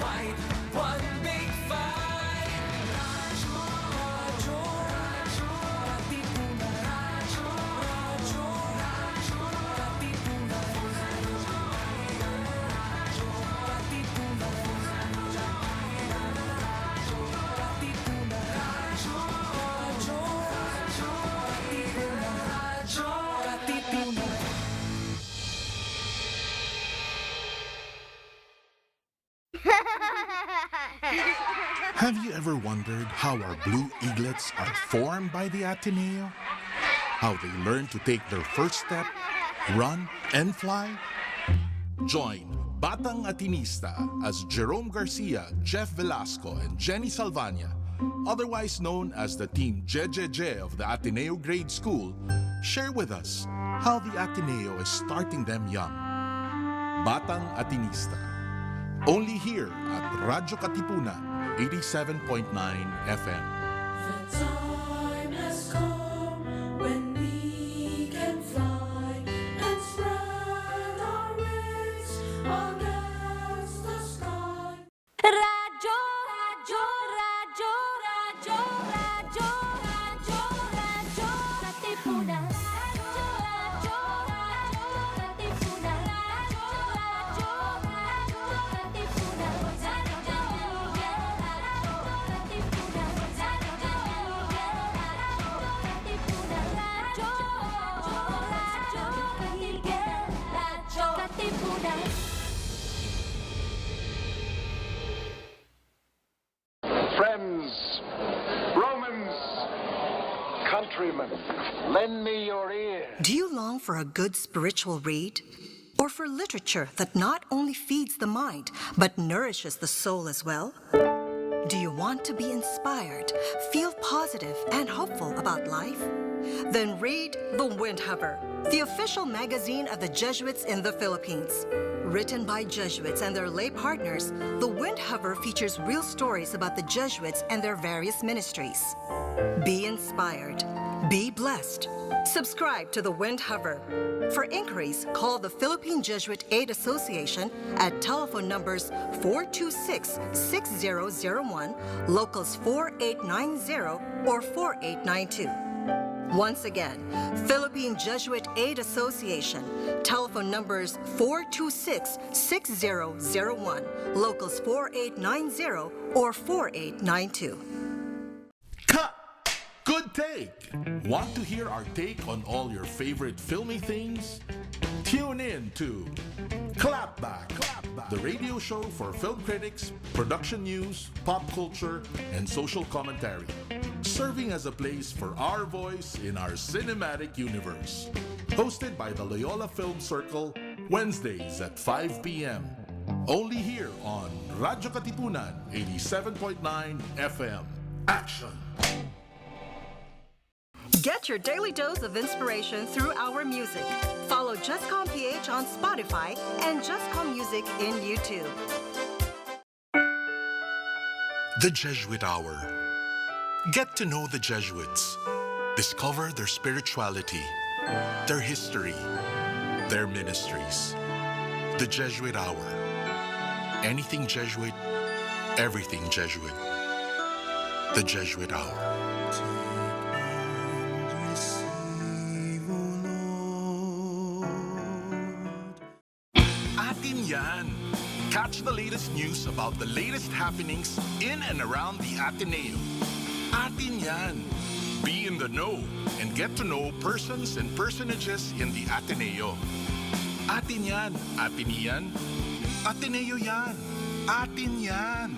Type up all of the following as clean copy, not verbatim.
white, one big fight. Radyo, radyo, radyo, Katipunan. Radyo, radyo, radyo, Katipunan. Radyo, radyo, Katipunan. Radyo, radyo, Katipunan. Radyo, radyo, radyo, Katipunan. Radyo, Katipunan. Have you ever wondered how our blue eaglets are formed by the Ateneo? How they learn to take their first step, run, and fly? Join Batang Atinista as Jerome Garcia, Jeff Velasco, and Jenny Salvania, otherwise known as the Team JJJ of the Ateneo Grade School, share with us how the Ateneo is starting them young. Batang Atinista. Only here at Radyo Katipunan, 87.9 FM. The time has come when we can fly and spread our wings against the sky. Radyo, radyo, radyo, radyo, radyo, radyo, radyo, Katipunan. Radyo, radyo, radyo, Katipunan. Radyo, radyo, radyo, Katipunan. Radyo, Katipunan. Friends, Romans, countrymen, lend me your ear. Do you long for a good spiritual read? Or for literature that not only feeds the mind, but nourishes the soul as well? Do you want to be inspired, feel positive and hopeful about life? Then read The Windhover, the official magazine of the Jesuits in the Philippines. Written by Jesuits and their lay partners, The Windhover features real stories about the Jesuits and their various ministries. Be inspired. Be blessed. Subscribe to The Windhover. For inquiries, call the Philippine Jesuit Aid Association at telephone numbers 426-6001, locals 4890 or 4892. Once again, Philippine Jesuit Aid Association, telephone numbers 426-6001, locals 4890 or 4892. Cut! Good take! Want to hear our take on all your favorite filmy things? Tune in to Clapback, the radio show for film critics, production news, pop culture, and social commentary, serving as a place for our voice in our cinematic universe. Hosted by the Loyola Film Circle, Wednesdays at 5 p.m. Only here on Radyo Katipunan, 87.9 FM. Action! Get your daily dose of inspiration through our music. Follow JustCom PH on Spotify and JustCom Music in YouTube. The Jesuit Hour. Get to know the Jesuits. Discover their spirituality, their history, their ministries. The Jesuit Hour. Anything Jesuit, everything Jesuit. The Jesuit Hour. Atin yan! Catch the latest news about the latest happenings in and around the Ateneo. Atin yan! Be in the know and get to know persons and personages in the Ateneo. Atin yan! Atin yan! Ateneo yan! Atin yan!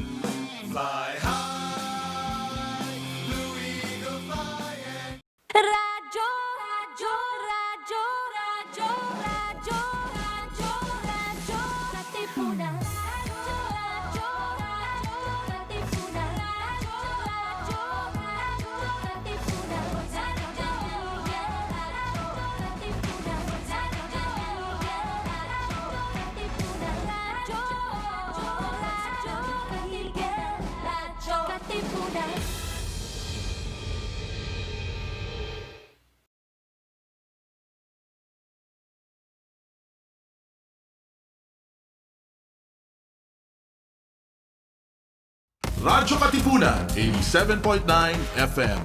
Fly high, Blue Eagle flying. Radyo, radyo, radyo, radyo, radyo, radyo, radyo, Katipunan. Radyo, radyo, radyo, Katipunan. Radyo, radyo, radyo, Katipunan. Radyo, Katipunan. Radyo, Katipunan. Radyo Katipunan, 87.9 FM.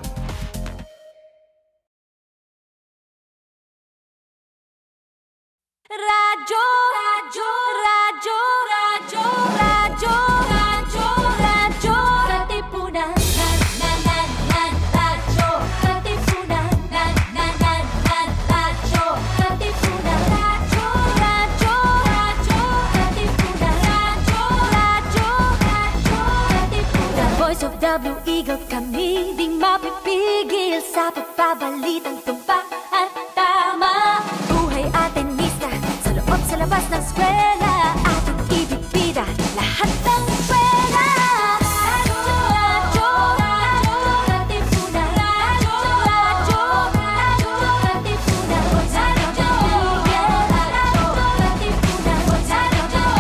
Radyo, radyo, radyo, radyo, radyo, radyo, radyo, Katipunan. Radyo, Katipunan. Radyo, Katipunan. Radyo, radyo, radyo, Katipunan. Radyo, Katipunan. The voice of the Eagle, kami di mapipigil sa pagbabalitang tumpak at tama. Buhay atin sa labas ng eskwela, ating ibibida lahat ng eskwela. Radyo, radyo, Katipunan. Radyo, radyo, Katipunan. Radyo,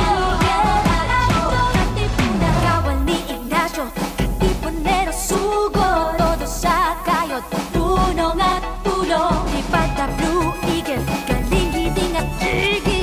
Katipunan. Katipunan. Kawal ni Ignacio, Katipunero sugo. Todo sa kayod, tulong at tulong. Ipag the Blue Eagle, galing hiding at tigil.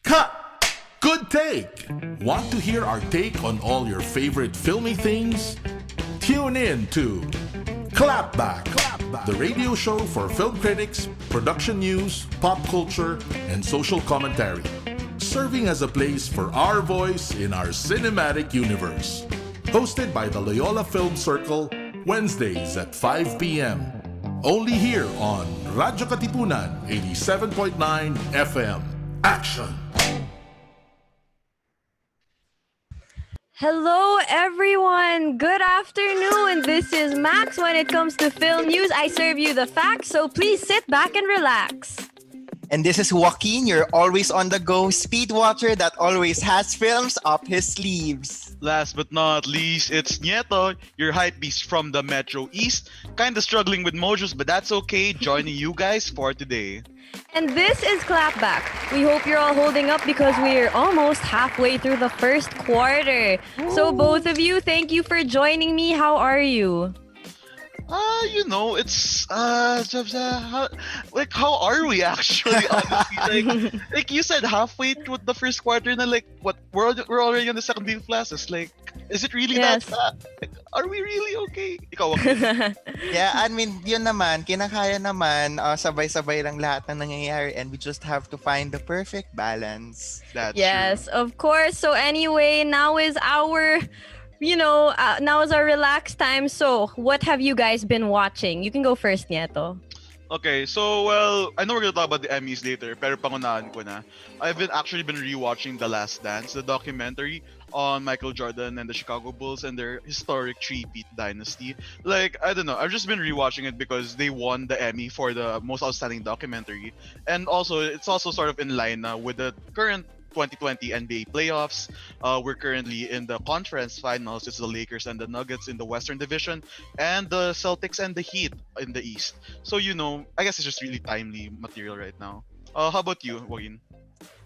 Cut! Good take! Want to hear our take on all your favorite filmy things? Tune in to Clapback, the radio show for film critics, production news, pop culture, and social commentary, serving as a place for our voice in our cinematic universe. Hosted by the Loyola Film Circle, Wednesdays at 5 p.m. Only here on Radyo Katipunan, 87.9 FM. Action! Hello, everyone. Good afternoon. This is Max. When it comes to film news, I serve you the facts, so please sit back and relax. And this is Joaquin, your always on the go speed watcher that always has films up his sleeves. Last but not least, it's Nieto, your hype beast from the Metro East. Kinda struggling with mojos, but that's okay. Joining you guys for today. And this is Clapback. We hope you're all holding up because we're almost halfway through the first quarter. So both of you, thank you for joining me. How are you? It's how are we actually? Honestly, like you said, halfway through the first quarter, na like what we're already on the second week of classes. Like, is it really Yes. that bad? Like, are we really okay? Ikaw, okay? Yeah, I mean, yun naman, kinakaya naman, sabay-sabay lang lahat ng nangyayari and we just have to find the perfect balance. That's Yes, of course. So anyway, now is our relaxed time. So what have you guys been watching? You can go first, Nieto. Okay, so well, I know we're gonna talk about the Emmys later, pero pangunahan ko na. I've actually been rewatching The Last Dance, the documentary on Michael Jordan and the Chicago Bulls and their historic three-peat dynasty. Like, I don't know, I've just been rewatching it because they won the Emmy for the most outstanding documentary, and also it's also sort of in line with the current 2020 NBA playoffs. We're currently in the conference finals. It's the Lakers and the Nuggets in the Western Division, and the Celtics and the Heat in the East. So, I guess it's just really timely material right now. How about you, Joaquin?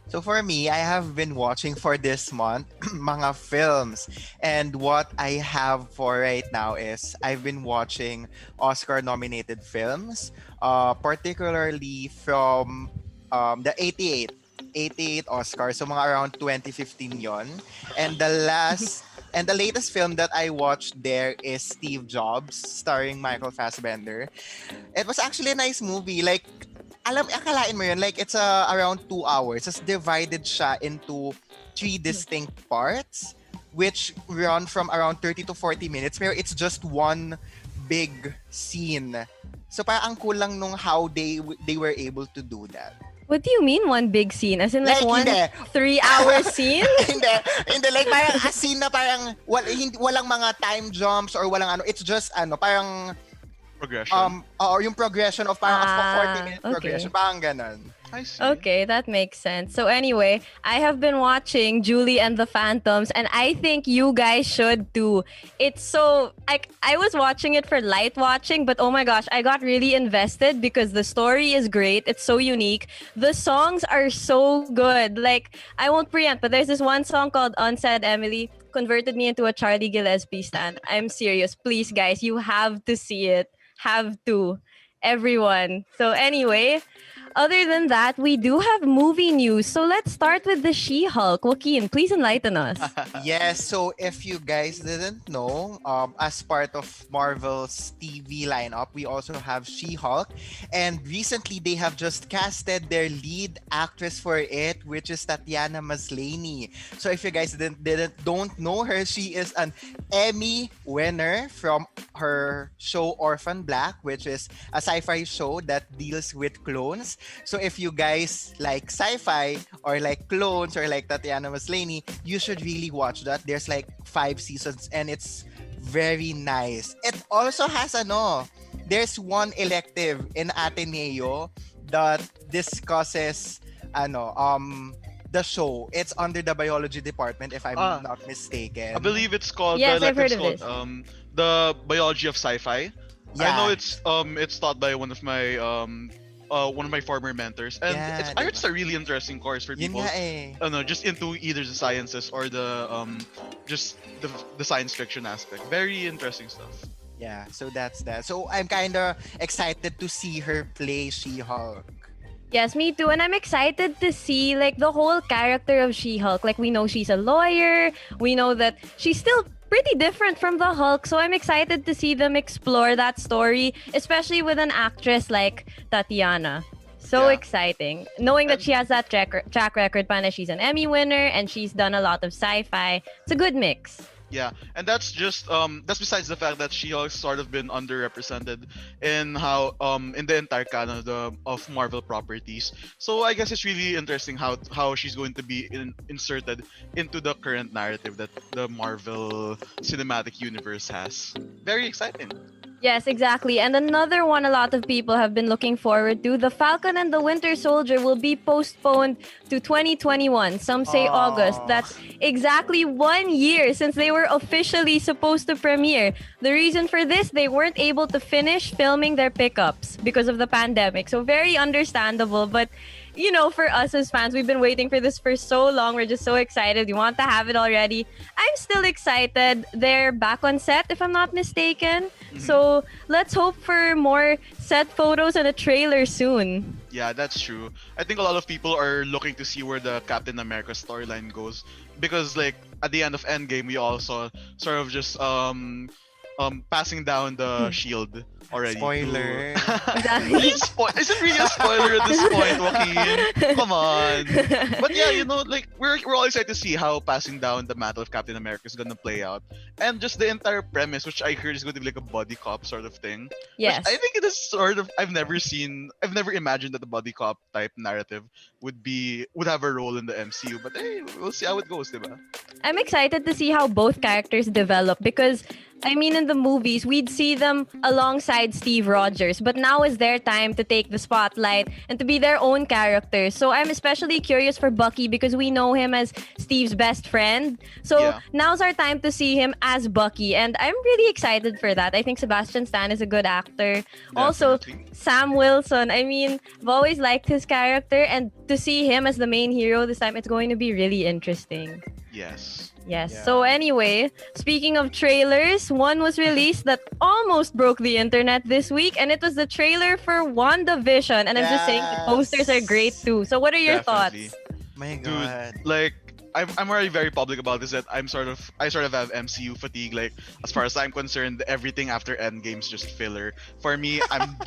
So for me, I have been watching for this month mga films. And what I have for right now is I've been watching Oscar-nominated films, particularly from the 88 Oscars, so mga around 2015 yon. And the latest film that I watched there is Steve Jobs, starring Michael Fassbender. It was actually a nice movie. Like, akalain mo yun, like it's around 2 hours. It's divided siya into 3 distinct parts, which run from around 30 to 40 minutes. Pero it's just one big scene. So parang ang kulang nung how they were able to do that. What do you mean one big scene? As in like one hindi. 3-hour scene? hindi, like parang a scene na parang walang mga time jumps or walang ano. It's just parang Progression. or yung progression of parang a 40-minute okay. progression, parang ganon. I see. Okay, that makes sense. So anyway, I have been watching Julie and the Phantoms, and I think you guys should too. It's so like I was watching it for light watching, but oh my gosh, I got really invested because the story is great. It's so unique. The songs are so good. Like I won't preempt, but there's this one song called "Unsaid Emily." Converted me into a Charlie Gillespie stan. I'm serious. Please, guys, you have to see it. Have to. Everyone. So anyway, other than that, we do have movie news. So let's start with the She-Hulk. Joaquin, please enlighten us. Yes, so if you guys didn't know, as part of Marvel's TV lineup, we also have She-Hulk. And recently, they have just casted their lead actress for it, which is Tatiana Maslany. So if you guys don't know her, she is an Emmy winner from her show Orphan Black, which is a sci-fi show that deals with clones. So if you guys like sci-fi or like clones or like Tatiana Maslany, you should really watch that. There's like 5 seasons and it's very nice. It also has there's one elective in Ateneo that discusses the show. It's under the biology department if I'm not mistaken. I believe it's called Yes, the I've heard elective's of called this. the biology of sci-fi. Yeah. I know it's taught by one of my former mentors, and Yeah, I heard it's a really interesting course for Yun people. nga eh. Just into either the sciences or the just the science fiction aspect. Very interesting stuff. Yeah, so that's that. So I'm kind of excited to see her play She-Hulk. Yes, me too. And I'm excited to see like the whole character of She-Hulk. Like we know she's a lawyer. We know that she's still pretty different from the Hulk. So I'm excited to see them explore that story, especially with an actress like Tatiana. So Yeah. exciting. Knowing that she has that track record, pana she's an Emmy winner and she's done a lot of sci-fi. It's a good mix. Yeah, and that's just that's besides the fact that she has sort of been underrepresented in how in the entire canon of Marvel properties. So I guess it's really interesting how she's going to be inserted into the current narrative that the Marvel Cinematic Universe has. Very exciting. Yes, exactly. And another one a lot of people have been looking forward to, The Falcon and the Winter Soldier will be postponed to 2021. Some say August. That's exactly 1 year since they were officially supposed to premiere. The reason for this, they weren't able to finish filming their pickups because of the pandemic. So very understandable, but you know, for us as fans, we've been waiting for this for so long. We're just so excited. We want to have it already. I'm still excited. They're back on set, if I'm not mistaken. So let's hope for more set photos and a trailer soon. Yeah, that's true. I think a lot of people are looking to see where the Captain America storyline goes because, like, at the end of Endgame, we also sort of just passing down the shield already. Spoiler. Exactly. Is it really a spoiler at this point, Joaquin? Come on. But yeah, you know, like we're all excited to see how passing down the mantle of Captain America is gonna play out, and just the entire premise, which I heard is going to be like a buddy cop sort of thing. Yes. Which I think it is sort of. I've never imagined that the buddy cop type narrative would have a role in the MCU. But hey, we'll see how it goes, diba? I'm excited to see how both characters develop because, I mean, in the movies, we'd see them alongside Steve Rogers, but now is their time to take the spotlight and to be their own characters. So I'm especially curious for Bucky because we know him as Steve's best friend. So Yeah. now's our time to see him as Bucky, and I'm really excited for that. I think Sebastian Stan is a good actor. Also, Definitely. Sam Wilson, I mean, I've always liked his character, and to see him as the main hero this time, it's going to be really interesting. Yes. Yes. Yeah. So anyway, speaking of trailers, one was released that almost broke the internet this week, and it was the trailer for WandaVision. And I'm just saying the posters are great too. So what are your Definitely. thoughts? My Dude, God. like I'm already very public about this that I sort of have MCU fatigue. Like as far as I'm concerned, everything after Endgame's just filler. For me,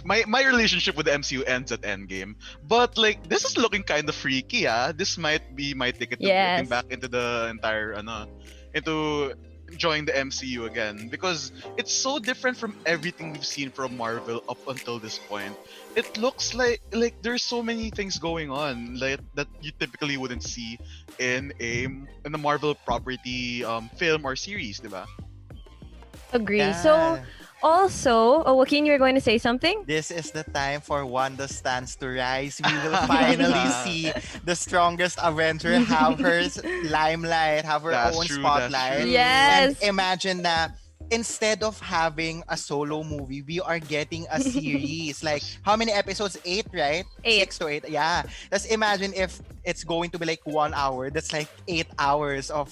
my relationship with the MCU ends at Endgame. But like this is looking kind of freaky, This might be my ticket to Yes. getting back into the entire into enjoying the MCU again because it's so different from everything we've seen from Marvel up until this point. It looks like there's so many things going on like that you typically wouldn't see in a Marvel property film or series, diba? Agree. Yeah. So Also, oh, Joaquin, you were going to say something? This is the time for Wanda stands to rise. We will finally see the strongest Avenger have her limelight, have her That's own true, that's spotlight. true. And Yes. imagine that instead of having a solo movie, we are getting a series. Like, how many episodes? 8, right? 8. 6 to 8. Yeah. Let's imagine if it's going to be like 1 hour. That's like 8 hours of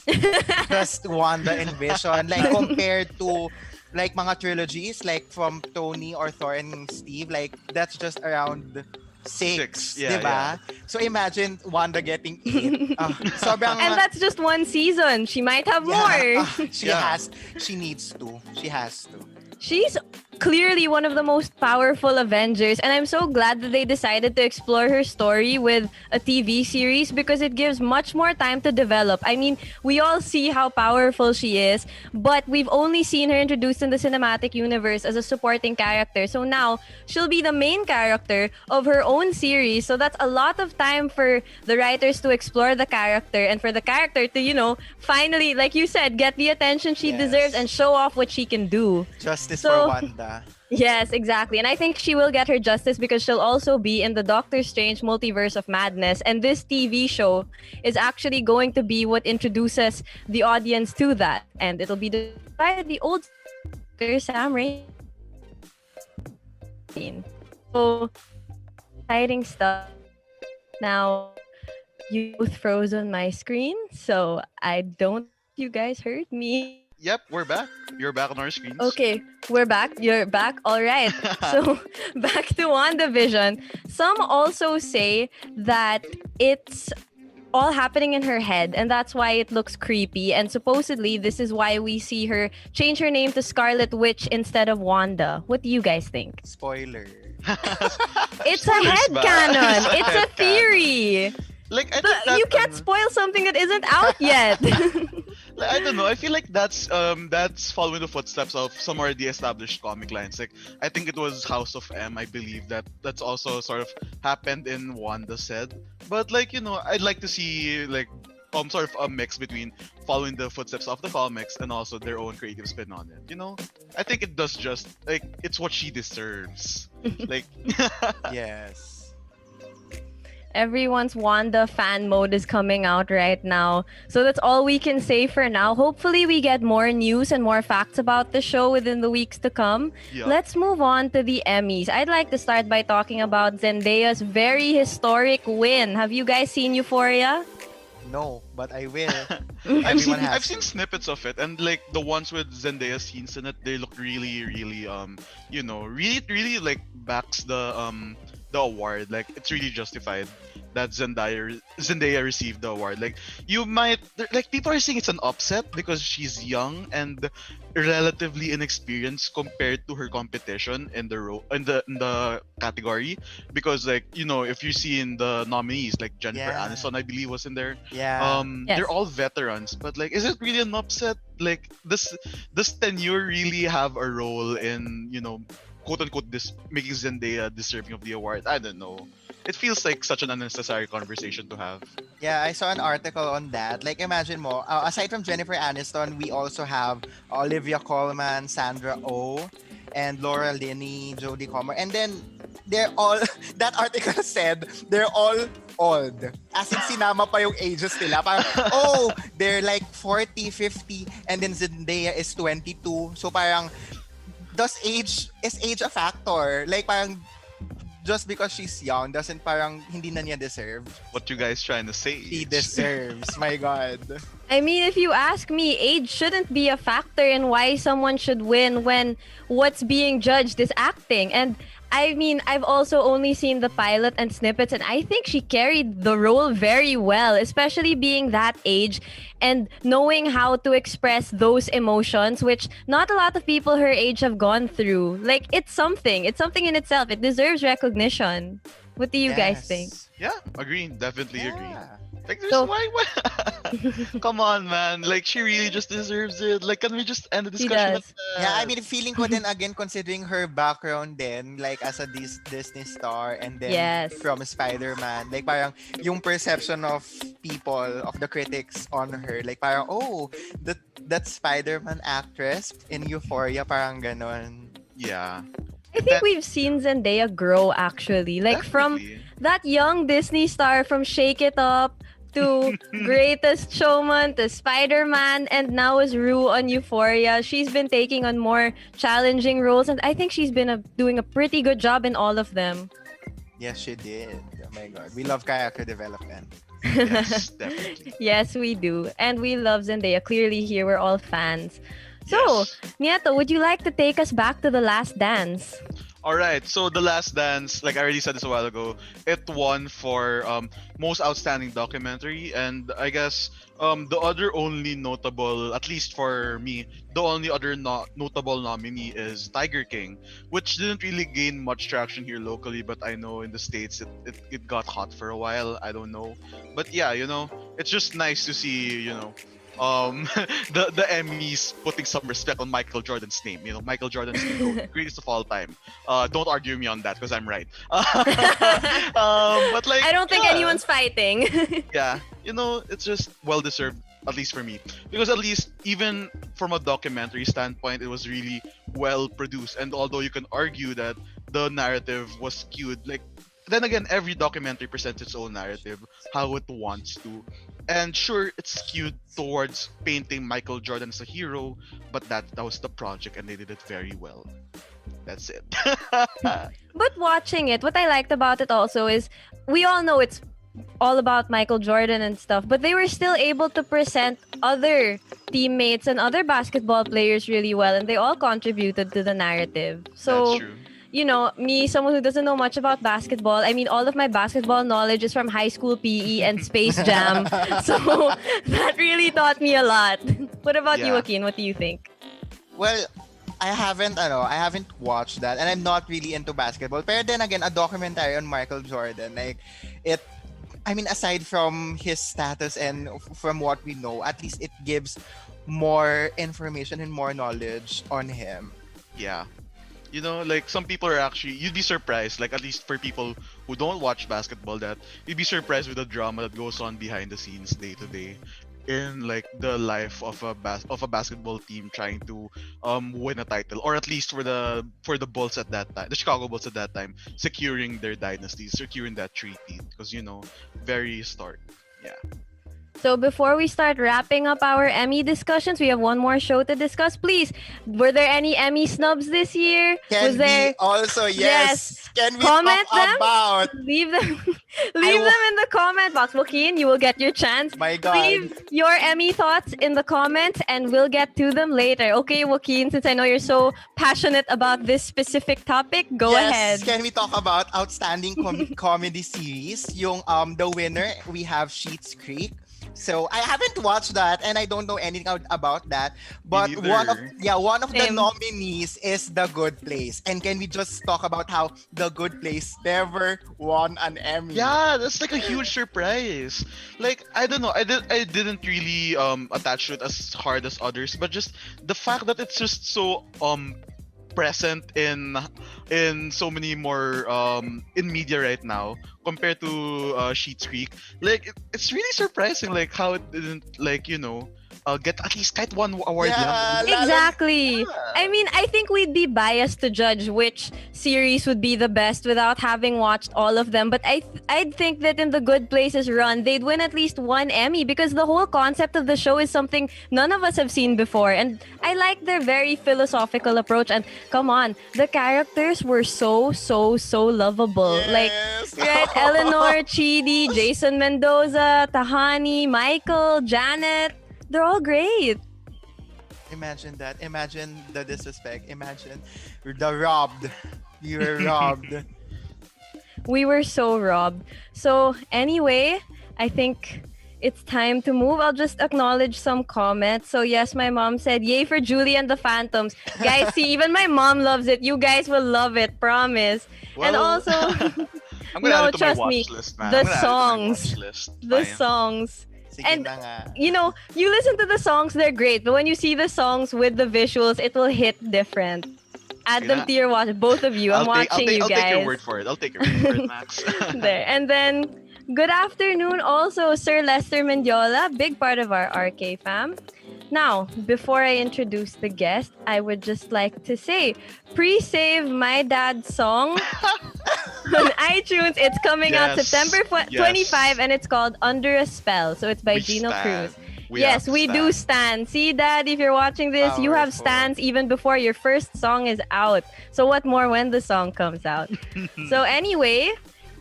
just Wanda and Vision. Like, compared to like mga trilogies, like from Tony or Thor and Steve, like that's just around 6, Yeah, diba? So imagine Wanda getting 8. Sobrang And that's just one season. She might have more. she needs to. She has to. She's clearly one of the most powerful Avengers, and I'm so glad that they decided to explore her story with a TV series because it gives much more time to develop. I mean, we all see how powerful she is, but we've only seen her introduced in the cinematic universe as a supporting character. So now she'll be the main character of her own series. So that's a lot of time for the writers to explore the character and for the character to, finally, like you said, get the attention she Yes. deserves and show off what she can do. Justice So- for Wanda. Yes, exactly. And I think she will get her justice because she'll also be in the Doctor Strange Multiverse of Madness. And this TV show is actually going to be what introduces the audience to that. And it'll be by the old actor, Sam Raimi. So, exciting stuff. Now, you both froze on my screen, so I don't you guys heard me. Yep, we're back. You're back on our screens. Okay, we're back. You're back. All right. So back to WandaVision. Some also say that it's all happening in her head and that's why it looks creepy. And supposedly this is why we see her change her name to Scarlet Witch instead of Wanda. What do you guys think? Spoiler. It's a Spoilers head ba? canon. It's a Headcanon. theory. Like I think You that, can't spoil something that isn't out yet. like, I don't know. I feel like that's following the footsteps of some already established comic lines. Like I think it was House of M. I believe that's also sort of happened in Wanda said. But like I'd like to see like sort of a mix between following the footsteps of the comics and also their own creative spin on it. I think it does just like it's what she deserves. Like Yes. Everyone's Wanda fan mode is coming out right now. So that's all we can say for now. Hopefully we get more news and more facts about the show within the weeks to come. Yeah. Let's move on to the Emmys. I'd like to start by talking about Zendaya's very historic win. Have you guys seen Euphoria? No, but I will. I've seen Everyone has I've seen snippets of it, and like the ones with Zendaya scenes in it, they look really, really really like backs the award. Like it's really justified that Zendaya received the award. Like like people are saying it's an upset because she's young and relatively inexperienced compared to her competition in the category. Because like if you see in the nominees, like Jennifer Yeah. Aniston, I believe was in there. Yeah. Yes. They're all veterans, but like, is it really an upset? Like, does tenure really have a role in quote unquote this making Zendaya deserving of the award? I don't know. It feels like such an unnecessary conversation to have. Yeah, I saw an article on that. Like, imagine mo, aside from Jennifer Aniston, we also have Olivia Colman, Sandra Oh, and Laura Linney, Jodie Comer. And then, they're all, that article said, they're all old. As in, sinama pa yung ages nila. Parang, oh, they're like 40, 50, and then Zendaya is 22. So parang, is age a factor? Like, parang, just because she's young doesn't parang hindi na niya deserve. What you guys trying to say? She deserves. My God. I mean, if you ask me, age shouldn't be a factor in why someone should win when what's being judged is acting. And I mean, I've also only seen the pilot and snippets, and I think she carried the role very well, especially being that age and knowing how to express those emotions, which not a lot of people her age have gone through. Like, it's something. It's something in itself. It deserves recognition. What do you guys think? Yeah, agree. Definitely agree. Yeah. Like, there's So- why? Come on, man. Like, she really just deserves it. Like, can we just end the She discussion? does. Yeah, I mean, feeling ko din again, considering her background then, like as a Disney star and then Yes. from Spider-Man, like parang yung perception of people, of the critics on her, like parang, oh, that Spider-Man actress in Euphoria, parang ganon. Yeah. I think we've seen Zendaya grow actually. Like from Definitely. that young Disney star from Shake It Up to Greatest Showman to Spider-Man and now as Rue on Euphoria. She's been taking on more challenging roles and I think she's been doing a pretty good job in all of them. Yes, she did. Oh my god. We love character development. Yes, definitely. Yes, we do. And we love Zendaya. Clearly here we're all fans. So, Yes. Nieto, would you like to take us back to The Last Dance? All right, so The Last Dance, like I already said this a while ago, it won for most outstanding documentary, and I guess the other only notable, at least for me, the only other notable nominee is Tiger King, which didn't really gain much traction here locally, but I know in the States it got hot for a while. I don't know, but yeah, it's just nice to see, the Emmys putting some respect on Michael Jordan's name. Michael Jordan's the GOAT, greatest of all time. Don't argue me on that because I'm right. But like, I don't think yeah, anyone's fighting. yeah, it's just well deserved, at least for me, because at least even from a documentary standpoint, it was really well produced. And although you can argue that the narrative was skewed, like then again, every documentary presents its own narrative, how it wants to. And sure, it's skewed towards painting Michael Jordan as a hero, but that was the project and they did it very well. That's it. But watching it, what I liked about it also is we all know it's all about Michael Jordan and stuff, but they were still able to present other teammates and other basketball players really well, and they all contributed to the narrative. So, That's true. Me, someone who doesn't know much about basketball, I mean, all of my basketball knowledge is from high school PE and Space Jam. So that really taught me a lot. What about you, Yeah. Joaquin? What do you think? Well, I haven't watched that, and I'm not really into basketball. But then again, a documentary on Michael Jordan, like it. I mean, aside from his status and from what we know, at least it gives more information and more knowledge on him. Yeah. Like some people are actually, you'd be surprised, like at least for people who don't watch basketball, that you'd be surprised with the drama that goes on behind the scenes day to day in like the life of a basketball team trying to win a title, or at least for the Bulls at that time, the Chicago Bulls at that time, securing their dynasty, securing that treaty, because very historic. Yeah. So before we start wrapping up our Emmy discussions, we have one more show to discuss. Please, were there any Emmy snubs this year? Can Was there? we also, yes, can we Comment talk them? about, Leave them, leave them in the comment box. Joaquin, you will get your chance. my God, Leave your Emmy thoughts in the comments, and we'll get to them later. Okay, Joaquin, since I know you're so passionate about this specific topic, go ahead. yes, can we talk about outstanding comedy series? Yung the winner, we have Schitt's Creek. So I haven't watched that and I don't know anything about that. But neither. one of the Same. nominees is The Good Place. And can we just talk about how The Good Place never won an Emmy? Yeah, that's like a huge surprise. Like I don't know, I didn't really attach to it as hard as others, but just the fact that it's just so present in so many more in media right now compared to Schitt's Creek. Like it's really surprising like how it didn't get at least one award. Yeah, Exactly. I mean, I think we'd be biased to judge which series would be the best without having watched all of them. But I'd think that in the Good Places run, they'd win at least one Emmy because the whole concept of the show is something none of us have seen before. And I like their very philosophical approach. And come on, the characters were so lovable. Like, Yes. right? Eleanor, Chidi, Jason Mendoza, Tahani, Michael, Janet. They're all great. Imagine that. Imagine the disrespect. Imagine the robbed. You were robbed. We were so robbed. So anyway, I think it's time to move. I'll just acknowledge some comments. So yes, my mom said, yay for Julie and the Phantoms. Guys, see, even my mom loves it. You guys will love it, promise. And Well, also, I'm gonna No, add it to trust my me, watch list, man. the I'm gonna add it to my songs, watch list. the Fine. songs. Sige And- na nga. You listen to the songs, they're great. But when you see the songs with the visuals, it will hit different. Add them Yeah. to your watch. Both of you. I'm watching you I'll guys. take your word for it. I'll take your word for it, Max. There. And then, good afternoon also, Sir Lester Mendiola, big part of our RK fam. Now, before I introduce the guest, I would just like to say, pre-save my dad's song on iTunes. It's coming out Yes. September Yes. 25 and it's called Under a Spell. So it's by We Gino stand. Cruz. We Yes, have we do stand. stand. See, Dad, if you're watching this, you have Powerful. stands even before your first song is out. So what more when the song comes out? So anyway,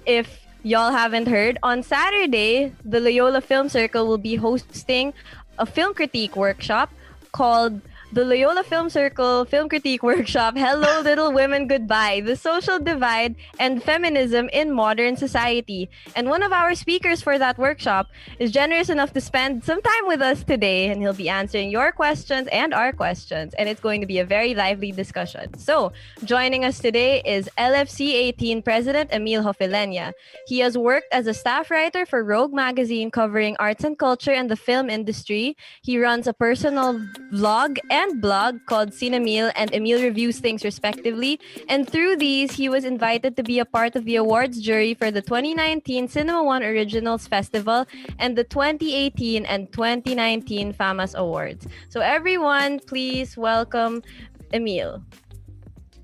if y'all haven't heard, on Saturday, the Loyola Film Circle will be hosting a film critique workshop called the Loyola Film Circle Film Critique Workshop, Hello Little Women Goodbye, The Social Divide and Feminism in Modern Society. And one of our speakers for that workshop is generous enough to spend some time with us today, and he'll be answering your questions and our questions, and it's going to be a very lively discussion. So, joining us today is LFC 18 President Emil Hofilena. He has worked as a staff writer for Rogue Magazine covering arts and culture and the film industry. He runs a personal vlog and blog called Cinemil and Emil Reviews Things respectively. And through these, he was invited to be a part of the awards jury for the 2019 Cinema One Originals Festival and the 2018 and 2019 FAMAS Awards. So everyone, please welcome Emil.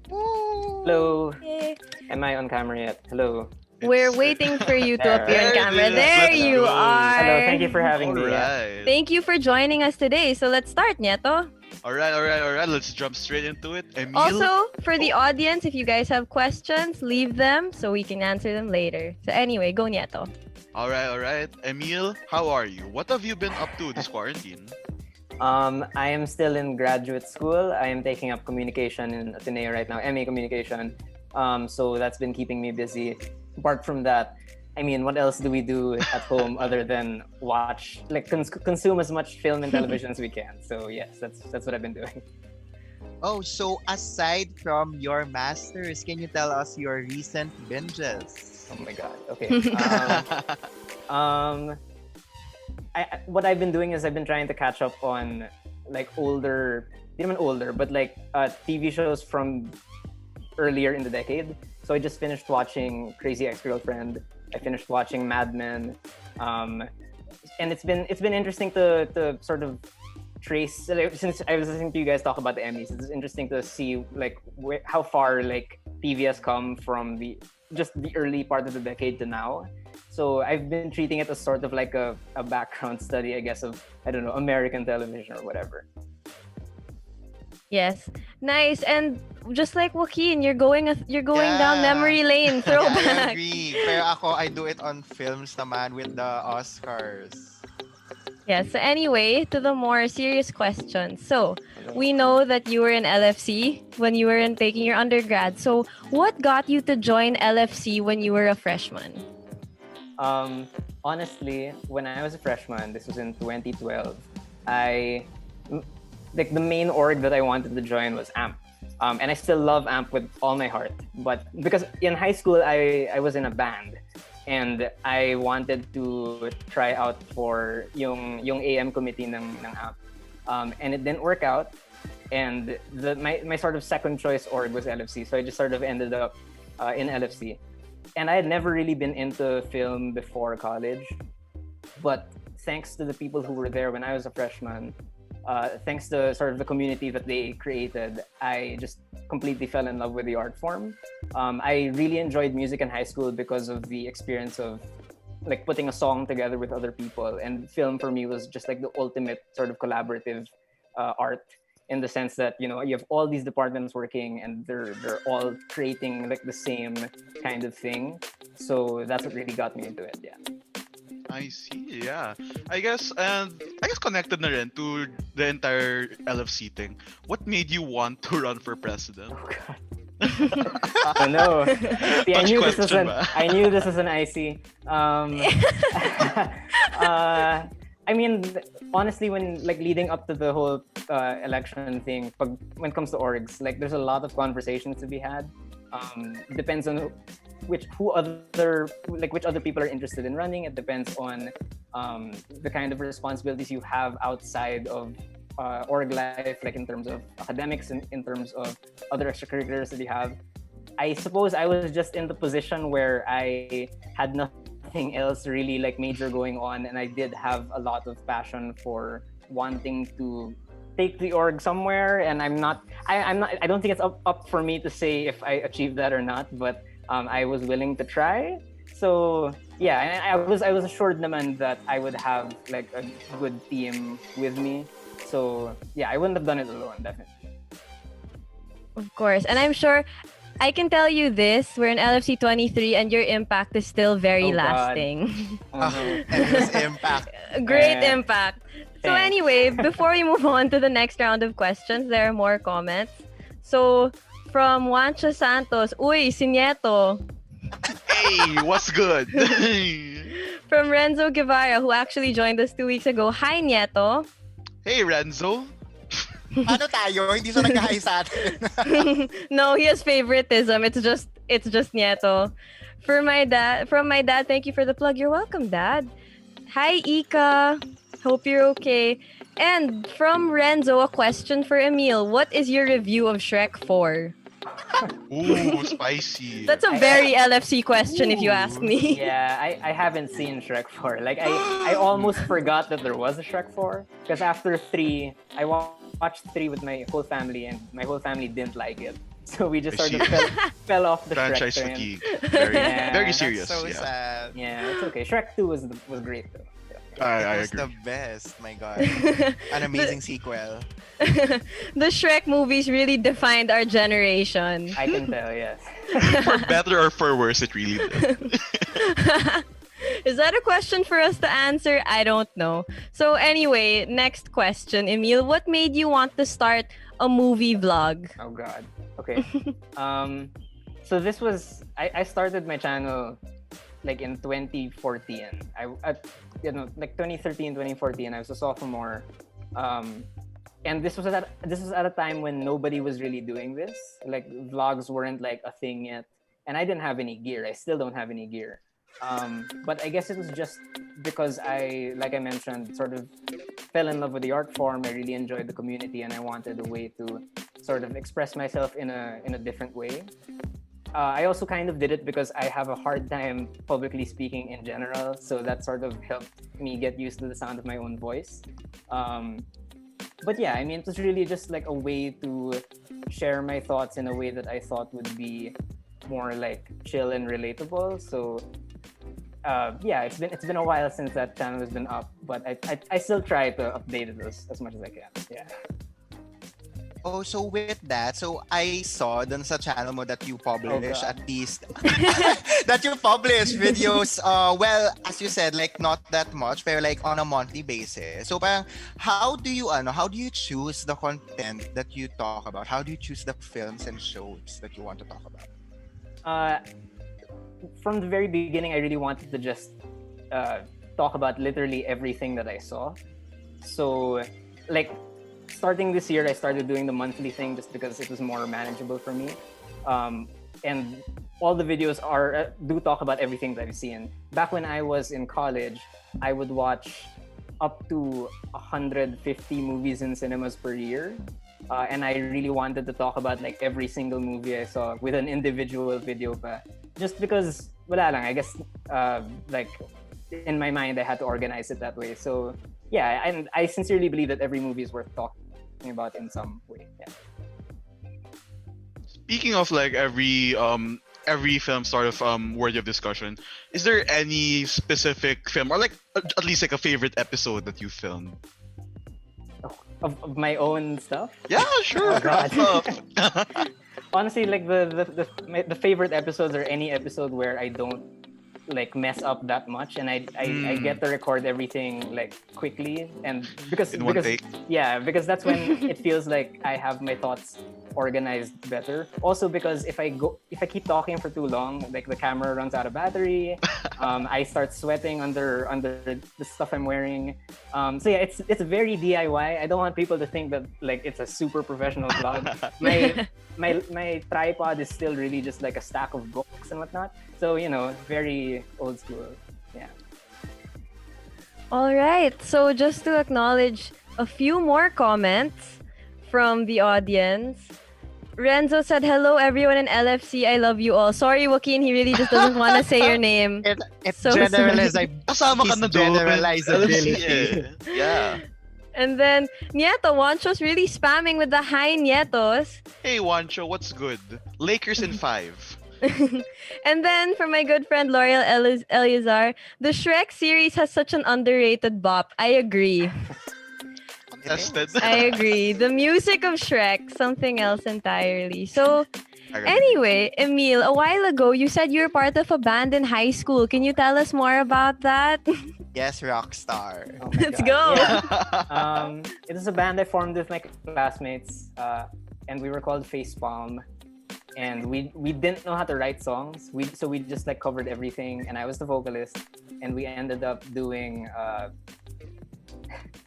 Hello. Yay. Am I on camera yet? Hello. We're waiting for you to There. appear on There it camera. is. There Let's you go. are. Hello. Thank you for having me. Alright. Thank you for joining us today. So let's start, Nieto. Alright. Let's jump straight into it. Emil. Also, for the audience, if you guys have questions, leave them so we can answer them later. So anyway, go Nieto. Alright. Emil, how are you? What have you been up to this quarantine? I am still in graduate school. I am taking up communication in Ateneo right now, MA Communication. So that's been keeping me busy. Apart from that, I mean, what else do we do at home other than watch, like consume as much film and television as we can? So yes, that's what I've been doing. Oh, so aside from your masters, can you tell us your recent binges? Oh my god. Okay. What I've been doing is I've been trying to catch up on like older, not even older, but like TV shows from earlier in the decade. So I just finished watching Crazy Ex-Girlfriend. I finished watching Mad Men, and it's been interesting to sort of trace. Since I was listening to you guys talk about the Emmys, it's interesting to see like how far like TV has come from the early part of the decade to now. So I've been treating it as sort of like a background study, I guess, of American television or whatever. Yes, nice. And just like Joaquin, you're going down Yeah. memory lane. Yeah, I Throwback. agree. Pero ako, I do it on films naman with the Oscars. Yeah, so anyway, to the more serious question. So, we know that you were in LFC when you were taking your undergrad. So, what got you to join LFC when you were a freshman? Honestly, when I was a freshman, this was in 2012, the main org that I wanted to join was AMP. And I still love AMP with all my heart. But because in high school, I was in a band. And I wanted to try out for yung AM committee ng AMP. And it didn't work out. And my sort of second choice org was LFC. So I just sort of ended up in LFC. And I had never really been into film before college. But thanks to the people who were there when I was a freshman, thanks to sort of the community that they created, I just completely fell in love with the art form. I really enjoyed music in high school because of the experience of like putting a song together with other people, and film for me was just like the ultimate sort of collaborative art, in the sense that you have all these departments working and they're all creating like the same kind of thing. So that's what really got me into it. Yeah. I see, yeah. I guess connected na rin to the entire LFC thing. What made you want to run for president? Oh god. Oh no. See, I Touch knew question ba? this was an icy. I mean, honestly, when like leading up to the whole election thing, when it comes to orgs, like there's a lot of conversations to be had. Depends on which other people are interested in running. It depends on the kind of responsibilities you have outside of org life, like in terms of academics and in terms of other extracurriculars that you have. I suppose I was just in the position where I had nothing else really like major going on, and I did have a lot of passion for wanting to take the org somewhere, and I'm not. I don't think it's up for me to say if I achieved that or not. But I was willing to try. So yeah, and I was assured naman that I would have like a good team with me. So yeah, I wouldn't have done it alone, definitely. Of course. And I'm sure I can tell you this, we're in LFC 23 and your impact is still very Oh, God. lasting. Oh, no. And his impact. Great Eh, impact. So thanks. anyway, before we move on to the next round of questions, there are more comments. So from Juancho Santos, uy, si Nieto. Hey, what's good? From Renzo Guevara, who actually joined us 2 weeks ago, hi Nieto. Hey, Renzo. Ano tayo? Hindi siya nag-hi sa atin. No, he has favoritism. It's just Nieto. From my dad, thank you for the plug. You're welcome, Dad. Hi, Ika. Hope you're okay. And from Renzo, a question for Emil. What is your review of Shrek 4? Ooh, spicy. That's a very LFC question, if you ask me. Yeah, I haven't seen Shrek 4. Like I almost forgot that there was a Shrek 4 because after 3, I watched 3 with my whole family, and my whole family didn't like it. So we just sort of fell off the Franchise Shrek train. fatigue. Very, Yeah, very that's serious. So yeah. sad. Yeah, it's okay. Shrek 2 was great though. I It was agree. the best. My God. An amazing sequel. The Shrek movies really defined our generation. I can tell, yes. For better or for worse, it really did. Is that a question for us to answer? I don't know. So anyway, next question, Emil. What made you want to start a movie vlog? Oh God. Okay. So this was I started my channel like in 2014. Like 2013, 2014. I was a sophomore. And this was at a time when nobody was really doing this. Like vlogs weren't like a thing yet, and I didn't have any gear. I still don't have any gear. But I guess it was just because like I mentioned, sort of fell in love with the art form. I really enjoyed the community, and I wanted a way to sort of express myself in a different way. I also kind of did it because I have a hard time publicly speaking in general, so that sort of helped me get used to the sound of my own voice. But yeah, I mean, it was really just like a way to share my thoughts in a way that I thought would be more like chill and relatable. So yeah, it's been a while since that channel has been up, but I still try to update it as much as I can. Yeah. Oh, so with that, so I saw dun sa channel mo that you publish God. at least that you publish videos. Well, as you said, like not that much, but like on a monthly basis. So, parang, how do you choose the content that you talk about? How do you choose the films and shows that you want to talk about? From the very beginning, I really wanted to just talk about literally everything that I saw. So, like, starting this year, I started doing the monthly thing just because it was more manageable for me. And all the videos do talk about everything that I've seen. Back when I was in college, I would watch up to 150 movies in cinemas per year. And I really wanted to talk about like every single movie I saw with an individual video pa. Just because, wala lang, I guess, like, in my mind, I had to organize it that way. So, yeah, and I sincerely believe that every movie is worth talking about in some way. Yeah. Speaking of like every film sort of worthy of discussion, is there any specific film or like at least like a favorite episode that you filmed? Of my own stuff? Yeah, sure. Oh, God. Wrap up. Honestly, like the favorite episodes are any episode where I don't like mess up that much, and I get to record everything like quickly, and because In one take? yeah, because that's when it feels like I have my thoughts organized better. Also because if I keep talking for too long, like the camera runs out of battery, I start sweating under the stuff I'm wearing. So yeah, it's very DIY. I don't want people to think that like it's a super professional vlog. My tripod is still really just like a stack of books and whatnot. So, you know, very old school. Yeah. All right. So just to acknowledge a few more comments from the audience. Renzo said, hello everyone in LFC. I love you all. Sorry, Joaquin, he really just doesn't want to say your name. It's So sorry. Kasama ka na doon. generalizability. Yeah. And then Nieto, Wancho's really spamming with the hi Nietos. Hey, Wancho, what's good? Lakers in 5. And then for my good friend L'Oreal Eleazar, the Shrek series has such an underrated bop. I agree. Tested. I agree. The music of Shrek, something else entirely. So I agree. anyway, Emil, a while ago you said you were part of a band in high school. Can you tell us more about that? Yes, Rockstar. Oh my Let's God. go. Yeah. It is a band I formed with my classmates, and we were called Facepalm. And we didn't know how to write songs. So we just like covered everything, and I was the vocalist. And we ended up doing.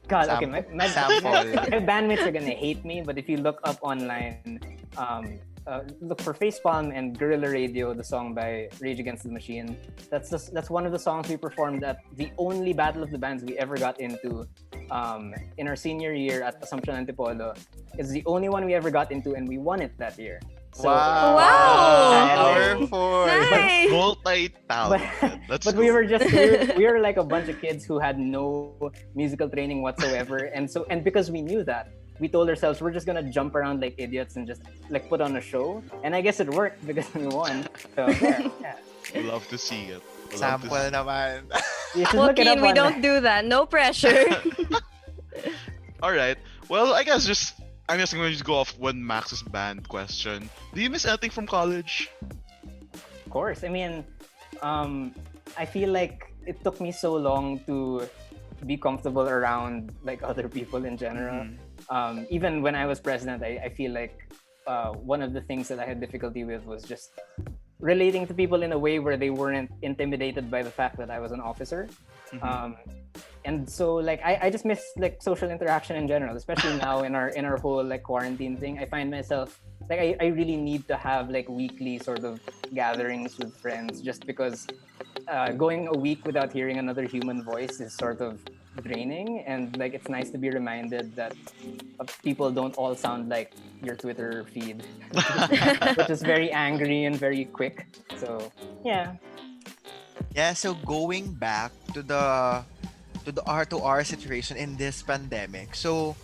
God, okay, my bandmates are gonna hate me, but if you look up online, look for Facepalm and Guerrilla Radio, the song by Rage Against the Machine. That's one of the songs we performed at the only Battle of the Bands we ever got into in our senior year at Assumption Antipolo. It's the only one we ever got into, and we won it that year. So, Wow. Powerful. Nice. Multi-talented. That's but cool. we were like a bunch of kids who had no musical training whatsoever, and because we knew that, we told ourselves we're just gonna jump around like idiots and just like put on a show. And I guess it worked because we won. So yeah. Love to see it. Sample naman. You should look it up Joaquin, we on- don't do that. No pressure. All right. Well, I'm just going to go off one Max's band question. Do you miss anything from college? Of course. I mean, I feel like it took me so long to be comfortable around like other people in general. Even when I was president, I feel like one of the things that I had difficulty with was just relating to people in a way where they weren't intimidated by the fact that I was an officer. And so like I just miss like social interaction in general, especially now in our whole like quarantine thing. I find myself like I really need to have like weekly sort of gatherings with friends, just because going a week without hearing another human voice is sort of draining. And like it's nice to be reminded that people don't all sound like your Twitter feed, which is very angry and very quick. So yeah. Yeah, so going back to the R2R situation in this pandemic. So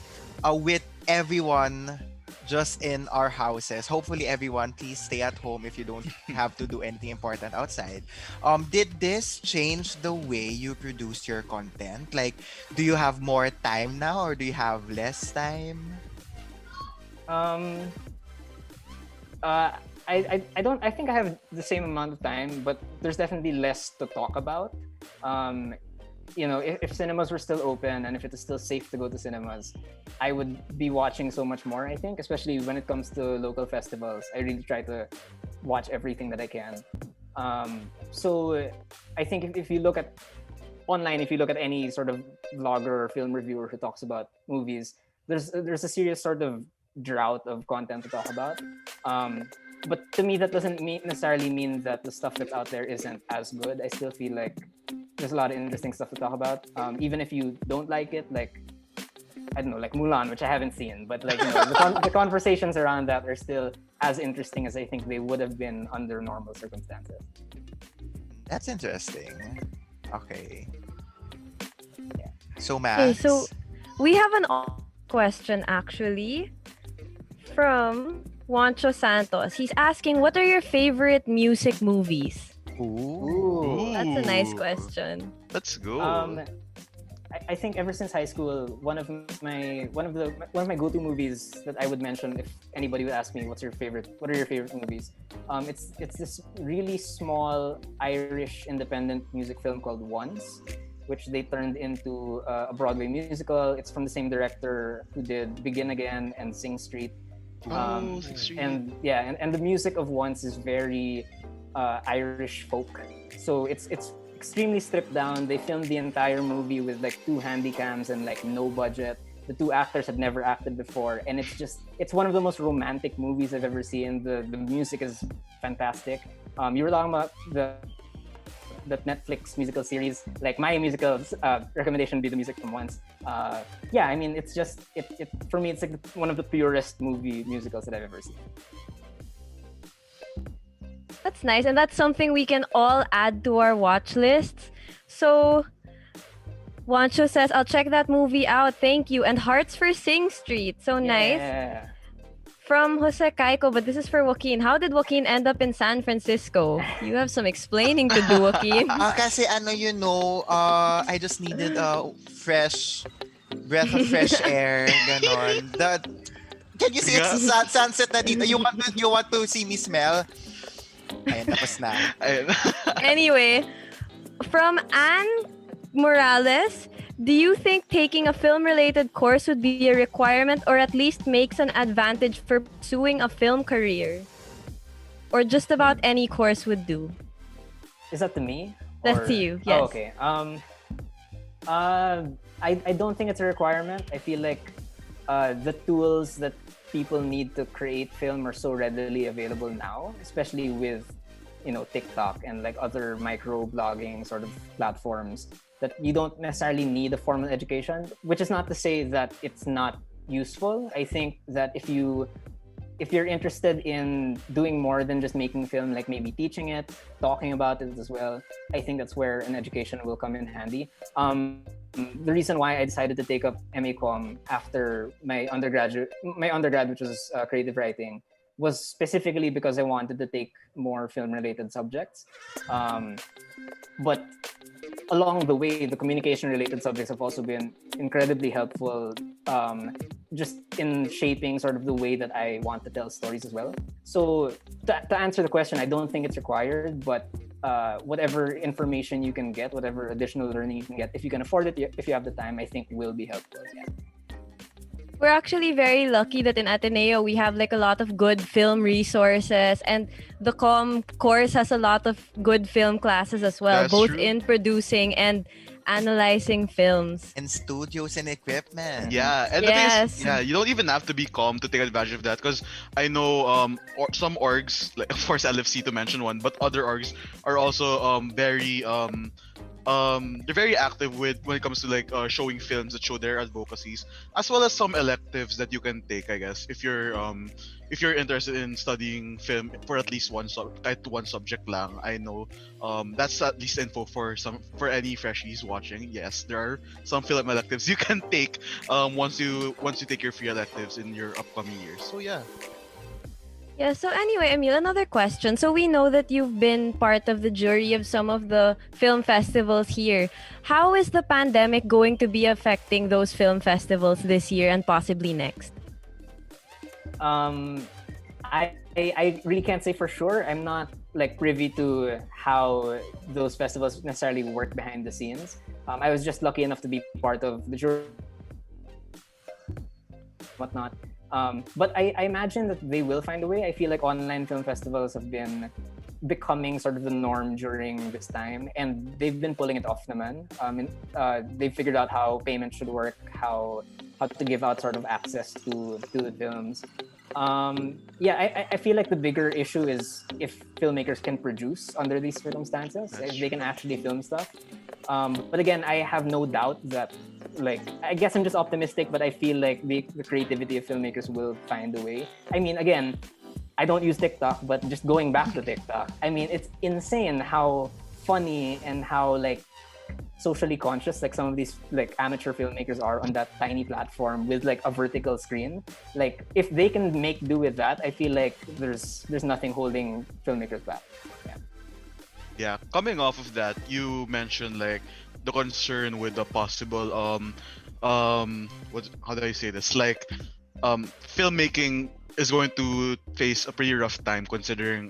with everyone just in our houses, hopefully everyone please stay at home if you don't have to do anything important outside. Did this change the way you produce your content? Like, do you have more time now or do you have less time? I think I have the same amount of time, but there's definitely less to talk about. You know, if cinemas were still open and if it is still safe to go to cinemas, I would be watching so much more, I think, especially when it comes to local festivals. I really try to watch everything that I can. So I think if you look at online, if you look at any sort of vlogger or film reviewer who talks about movies, there's a serious sort of drought of content to talk about. But to me, that doesn't necessarily mean that the stuff that's out there isn't as good. I still feel like there's a lot of interesting stuff to talk about. Even if you don't like it, like, I don't know, like Mulan, which I haven't seen, but like, you know, the conversations around that are still as interesting as I think they would have been under normal circumstances. That's interesting. Okay. Yeah. So, Max. Okay, so we have an question actually from Juancho Santos. He's asking, what are your favorite music movies? Ooh. That's a nice question. Let's go. I think ever since high school, one of my go-to movies that I would mention if anybody would ask me what are your favorite movies, it's this really small Irish independent music film called Once, which they turned into a Broadway musical. It's from the same director who did Begin Again and Sing Street. Sing Street. And yeah, and the music of Once is very Irish folk. So it's extremely stripped down. They filmed the entire movie with like 2 handycams and like no budget. The 2 actors had never acted before, and it's one of the most romantic movies I've ever seen. The music is fantastic. You were talking about the Netflix musical series. Like my musical recommendation would be the music from Once. Yeah, I mean it's just it for me it's like one of the purest movie musicals that I've ever seen. That's nice, and that's something we can all add to our watch lists. So Wancho says, I'll check that movie out. Thank you. And Hearts for Sing Street. So nice. Yeah. From Jose Kaiko, but this is for Joaquin. How did Joaquin end up in San Francisco? You have some explaining to do, Joaquin. Kasi I just needed a fresh breath of fresh air, ganon. Can you see it's sunset na dito? You want to see me smell? Ayun, tapos na. Anyway, from Anne Morales, do you think taking a film-related course would be a requirement or at least makes an advantage for pursuing a film career? Or just about any course would do? Is that to me? That's to you, yes. Oh, okay. I don't think it's a requirement. I feel like the tools that people need to create film are so readily available now, especially with TikTok and like other micro blogging sort of platforms, that you don't necessarily need a formal education, which is not to say that it's not useful. I think that if you're interested in doing more than just making film, like maybe teaching it, talking about it as well, I think that's where an education will come in handy. The reason why I decided to take up MA Com after my undergrad, which was creative writing, was specifically because I wanted to take more film-related subjects. But along the way, the communication-related subjects have also been incredibly helpful, just in shaping sort of the way that I want to tell stories as well. So to answer the question, I don't think it's required, but whatever information you can get, whatever additional learning you can get, if you can afford it, if you have the time, I think will be helpful. Yeah. We're actually very lucky that in Ateneo we have like a lot of good film resources, and the com course has a lot of good film classes as well, That's both true. in producing and analyzing films. And studios and equipment. Yeah, and the Yes. thing is, you don't even have to be calm to take advantage of that, because I know some orgs, like of course LFC to mention one, but other orgs are also they're very active when it comes to like showing films that show their advocacies, as well as some electives that you can take, I guess, if you're interested in studying film for at least one subject lang. I know that's at least info for any freshies watching. Yes, there are some film electives you can take once you take your free electives in your upcoming years. So yeah. Yeah, so anyway, Emil, another question. So we know that you've been part of the jury of some of the film festivals here. How is the pandemic going to be affecting those film festivals this year and possibly next? I really can't say for sure. I'm not like privy to how those festivals necessarily work behind the scenes. I was just lucky enough to be part of the jury, whatnot. But I imagine that they will find a way. I feel like online film festivals have been becoming sort of the norm during this time, and they've been pulling it off naman. They've figured out how payment should work, how to give out sort of access to the films. I feel like the bigger issue is if filmmakers can produce under these circumstances, if they can actually film stuff. But again, I have no doubt that, like, I guess I'm just optimistic, but I feel like the creativity of filmmakers will find a way. I mean, again, I don't use TikTok, but just going back to TikTok, I mean, it's insane how funny and how like socially conscious like some of these like amateur filmmakers are on that tiny platform with like a vertical screen. Like if they can make do with that, I feel like there's nothing holding filmmakers back. Yeah, coming off of that, you mentioned like the concern with the possible how do I say this? Like filmmaking is going to face a pretty rough time considering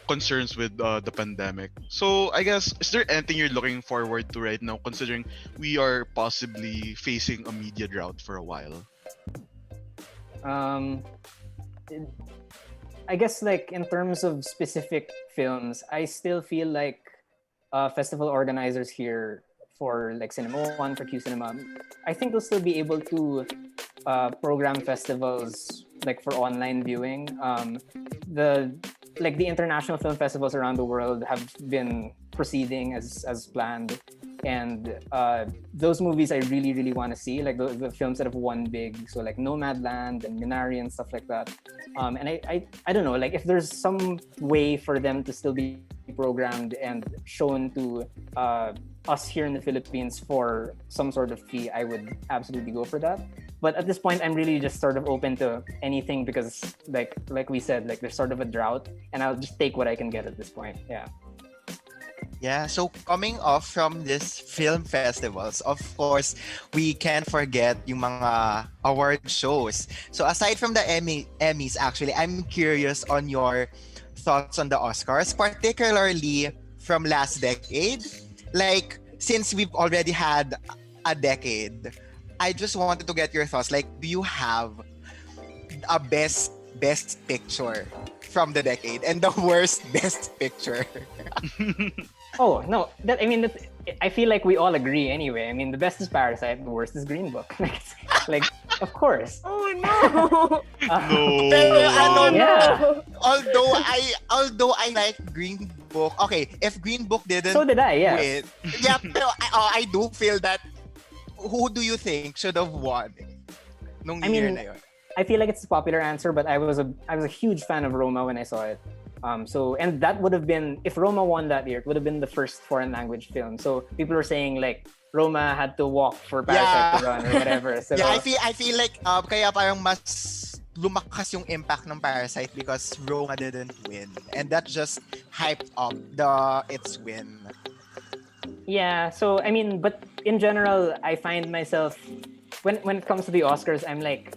concerns with the pandemic. So I guess, is there anything you're looking forward to right now, considering we are possibly facing a media drought for a while? I guess like in terms of specific films, I still feel like festival organizers here for like Cinema One, for Q Cinema, I think they'll still be able to program festivals like for online viewing. The international film festivals around the world have been proceeding as planned, and those movies I really, really want to see, like the films that have won big, so like Nomadland and Minari and stuff like that. And I don't know, like if there's some way for them to still be programmed and shown to us here in the Philippines for some sort of fee, I would absolutely go for that. But at this point, I'm really just sort of open to anything because, like we said, like there's sort of a drought, and I'll just take what I can get at this point. Yeah. Yeah, so coming off from this film festivals, of course, we can't forget yung mga award shows. So aside from the Emmys, actually, I'm curious on your thoughts on the Oscars, particularly from last decade. Like, since we've already had a decade, I just wanted to get your thoughts. Like, do you have a best picture from the decade and the worst best picture? Oh no, I feel like we all agree anyway. I mean, the best is Parasite, the worst is Green Book. like, of course. Oh no. Pero ano, Yeah. although I like Green Book. Okay, if Green Book didn't So did I. Yeah. win, yeah, pero I do feel that who do you think should have won nung I year mean, na yun? I feel like it's a popular answer, but I was a huge fan of Roma when I saw it. And that would have been, if Roma won that year, it would have been the first foreign language film. So people were saying like Roma had to walk for Parasite to run or whatever. So Yeah, I feel like kaya parang mas lumakas yung impact ng Parasite because Roma didn't win, and that just hyped up its win. yeah. So I mean, but in general, I find myself when it comes to the Oscars, I'm like,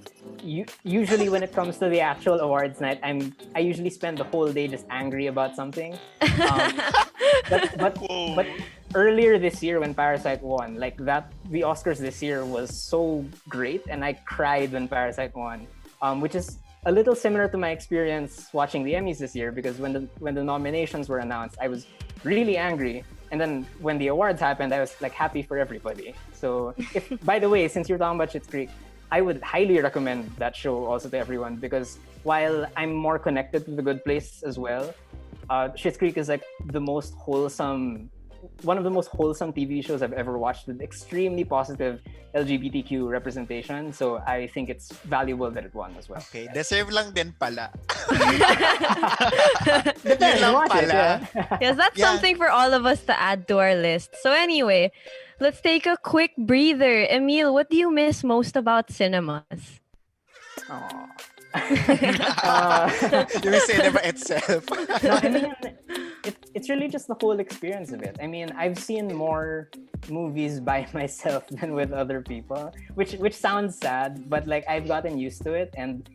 usually when it comes to the actual awards night, I usually spend the whole day just angry about something. But earlier this year when Parasite won, like that, the Oscars this year was so great, and I cried when Parasite won, which is a little similar to my experience watching the Emmys this year, because when the nominations were announced, I was really angry. And then when the awards happened, I was like happy for everybody. So if, by the way, since you're talking about Schitt's Creek, I would highly recommend that show also to everyone, because while I'm more connected to The Good Place as well, Schitt's Creek is like one of the most wholesome TV shows I've ever watched, with extremely positive LGBTQ representation. So I think it's valuable that it won as well. Okay, deserve lang din pala. Depends, lang watch it, pala. yeah. Yes, that's Yeah. something for all of us to add to our list. So anyway, let's take a quick breather. Emil, what do you miss most about cinemas? Aw. Yung cinema itself. No, I mean, it's really just the whole experience of it. I mean, I've seen more movies by myself than with other people, which sounds sad, but like I've gotten used to it, and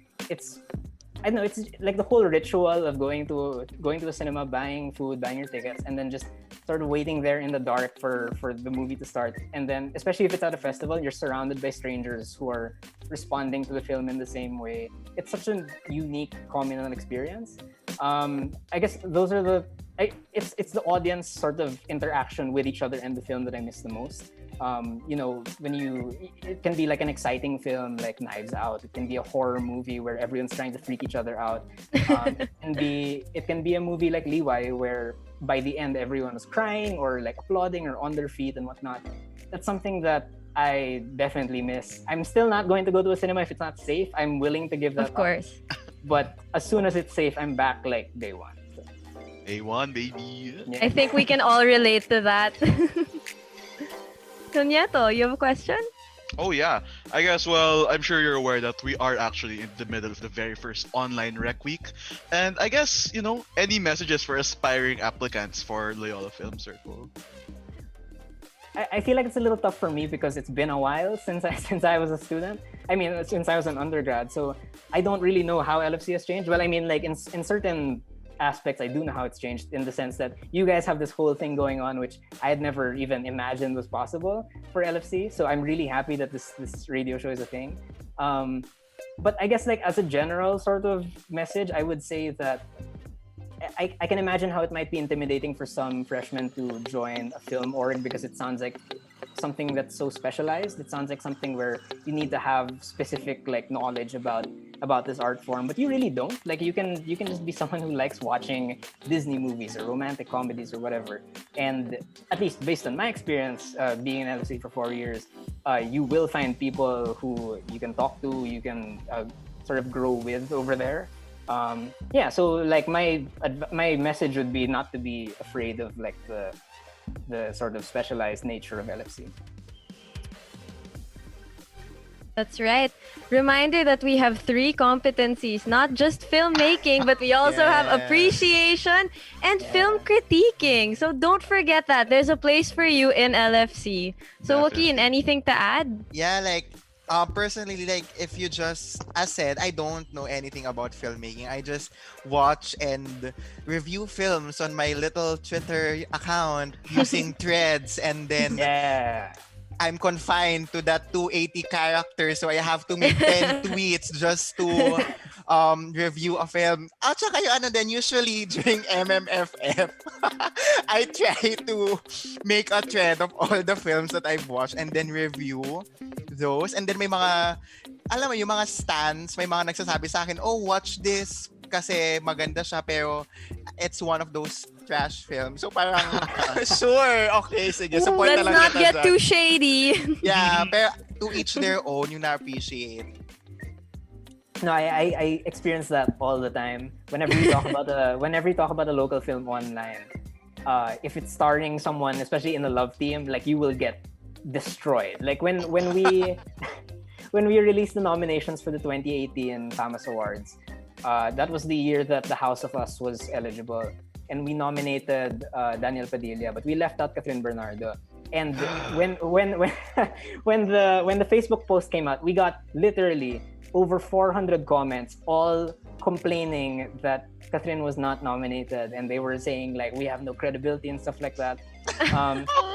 I don't know, it's like the whole ritual of going to a cinema, buying food, buying your tickets, and then just sort of waiting there in the dark for the movie to start. And then, especially if it's at a festival, you're surrounded by strangers who are responding to the film in the same way. It's such a unique communal experience. I guess those are it's the audience sort of interaction with each other and the film that I miss the most. It can be like an exciting film like Knives Out. It can be a horror movie where everyone's trying to freak each other out. It can be a movie like Liwai, where by the end everyone was crying or like applauding or on their feet and whatnot. That's something that I definitely miss. I'm still not going to go to a cinema if it's not safe. I'm willing to give that Of course. up. But as soon as it's safe, I'm back like day one. So, A1, baby. yeah. I think we can all relate to that. Cunyeto, you have a question? Oh yeah, I guess, well, I'm sure you're aware that we are actually in the middle of the very first online rec week. And I guess, any messages for aspiring applicants for Loyola Film Circle? I feel like it's a little tough for me because it's been a while since I was a student. I mean, since I was an undergrad, so I don't really know how LFC has changed. Well, I mean, like in certain aspects, I do know how it's changed, in the sense that you guys have this whole thing going on, which I had never even imagined was possible for LFC. So I'm really happy that this radio show is a thing. But I guess, like, as a general sort of message, I would say that I can imagine how it might be intimidating for some freshmen to join a film org, because it sounds like something that's so specialized. It sounds like something where you need to have specific like knowledge about this art form, but you really don't. Like you can just be someone who likes watching Disney movies or romantic comedies or whatever. And at least based on my experience being in LFC for 4 years, you will find people who you can talk to, you can sort of grow with over there. So like my message would be not to be afraid of like the the sort of specialized nature of LFC. That's right. Reminder that we have 3 competencies, not just filmmaking, but we also have Yes. appreciation and film critiquing. So don't forget that. There's a place for you in LFC. So Joaquin, anything to add? Yeah, like personally, like if you just, as said, I don't know anything about filmmaking. I just watch and review films on my little Twitter account using threads, and then Yeah. I'm confined to that 280 characters, so I have to make 10 tweets just to review a film. At saka yung ano din, usually during MMFF, I try to make a thread of all the films that I've watched and then review those. And then may mga, alam mo, yung mga stans, may mga nagsasabi sa akin, oh, watch this kasi maganda siya, pero it's one of those trash films. So parang, sure, okay, sige. Support Let's na lang not kita get dyan. too shady. Yeah, pero to each their own, yung na-appreciate. No, I experience that all the time. Whenever you talk about a local film online, if it's starring someone, especially in the love team, like you will get destroyed. Like when we when we released the nominations for the 2018 FAMAS Awards, that was the year that The House of Us was eligible, and we nominated Daniel Padilla, but we left out Catherine Bernardo. And when the Facebook post came out, we got literally over 400 comments, all complaining that Catherine was not nominated, and they were saying like we have no credibility and stuff like that.